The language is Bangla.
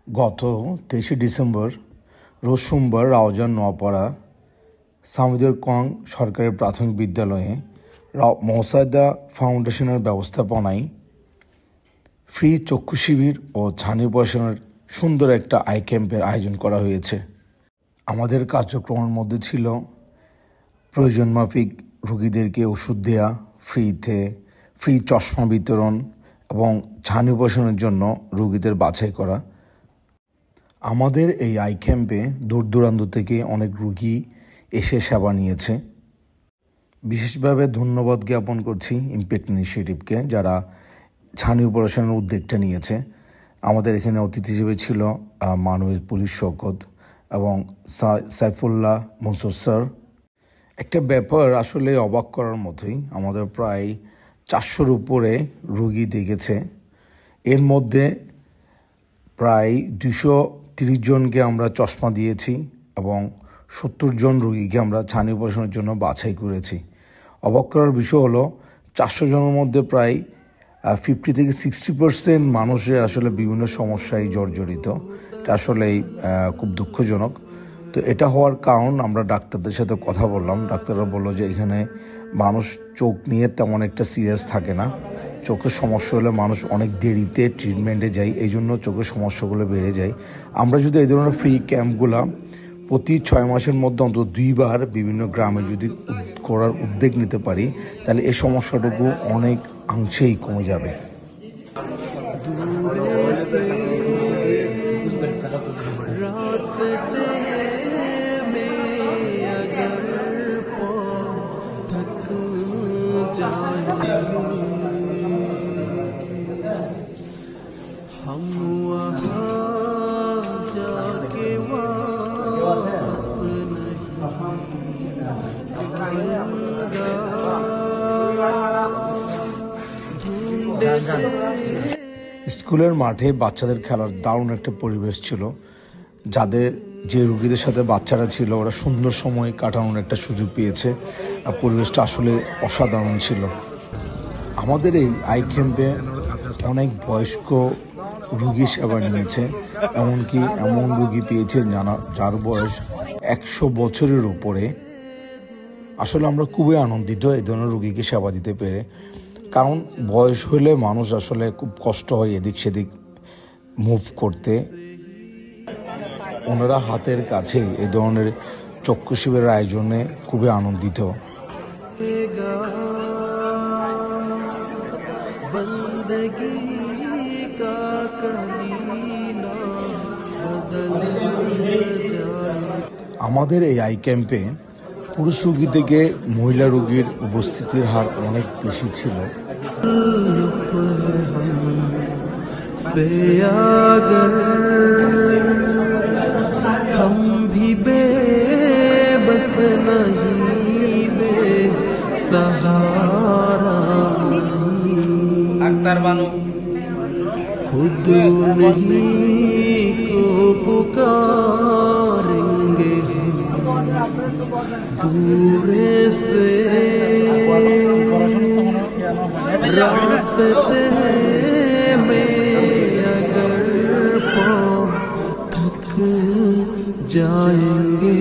গত 23শে ডিসেম্বর রোজ সোমবার রাউজান নোয়াপাড়া সামিদুর কং সরকারি প্রাথমিক বিদ্যালয়ে মোসাদ্দা ফাউন্ডেশনের ব্যবস্থাপনায় ফ্রি চক্ষু শিবির ও ছানি অপারেশনের সুন্দর একটা আই ক্যাম্পের আয়োজন করা হয়েছে। আমাদের কার্যক্রমের মধ্যে ছিল প্রয়োজন মাফিক রোগীদেরকে ওষুধ দেওয়া, ফ্রি চশমা বিতরণ এবং ছানি অপারেশনের জন্য রোগীদের বাছাই করা। আমাদের এই আই ক্যাম্পে দূর দূরান্ত থেকে অনেক রোগী এসে সেবা নিয়েছে। বিশেষভাবে ধন্যবাদ জ্ঞাপন করছি ইমপ্যাক্ট ইনিশিয়েটিভকে, যারা ছানি অপারেশনের উদ্যোগটা নিয়েছে। আমাদের এখানে অতিথি হিসেবে ছিল মাননীয় পুলিশ শওকত এবং সাইফুল্লাহ মনসুর স্যার। একটা ব্যাপার আসলে অবাক করার মতোই, আমাদের প্রায় 400-র উপরে রোগী দেখেছে। এর মধ্যে প্রায় 230 জনকে আমরা চশমা দিয়েছি এবং 70 জন রোগীকে আমরা ছানি অপারেশনের জন্য বাছাই করেছি। অবাক করার বিষয় হলো 400 জনের মধ্যে প্রায় 50 থেকে 60% মানুষের আসলে বিভিন্ন সমস্যায় জর্জরিত। এটা আসলেই খুব দুঃখজনক। তো এটা হওয়ার কারণ, আমরা ডাক্তারদের সাথে কথা বললাম। ডাক্তাররা বললো যে এখানে মানুষ চোখ নিয়ে তেমন একটা সিরিয়াস থাকে না। চোখের সমস্যা হলে মানুষ অনেক দেরিতে ট্রিটমেন্টে যায়, এই জন্য চোখের সমস্যাগুলো বেড়ে যায়। আমরা যদি এই ধরনের ফ্রি ক্যাম্পগুলো প্রতি 6 মাসের মধ্যে অন্তত 2বার বিভিন্ন গ্রামে যদি করার উদ্যোগ নিতে পারি, তাহলে এই সমস্যাটুকু অনেক অংশেই কমে যাবে। স্কুলের মাঠে বাচ্চাদের খেলার দারুণ একটা পরিবেশ ছিল। যে রোগীদের সাথে বাচ্চারা ছিল, ওরা সুন্দর সময় কাটানোর একটা সুযোগ পেয়েছে। পরিবেশটা আসলে অসাধারণ ছিল। আমাদের এই আই ক্যাম্পে অনেক বয়স্ক রোগী সেবা নিয়েছে, এমনকি এমন রোগী পেয়েছেন যার বয়স 100 বছরের উপরে। আসলে আমরা খুবই আনন্দিত এই ধরনের রোগীকে সেবা দিতে পেরে, কারণ বয়স হলে মানুষ আসলে খুব কষ্ট হয় এদিক সেদিক মুভ করতে। ওনারা হাতের কাছে এই ধরনের চক্ষু শিবিরের আয়োজনে খুবই আনন্দিত। আমাদের এই আই ক্যাম্পে পুরুষ রোগী থেকে মহিলা রোগীর উপস্থিতির হার অনেক বেশি ছিল। खुद नहीं को पुकारेंगे दूर से रास्ते में अगर पाँव थक जाएंगे।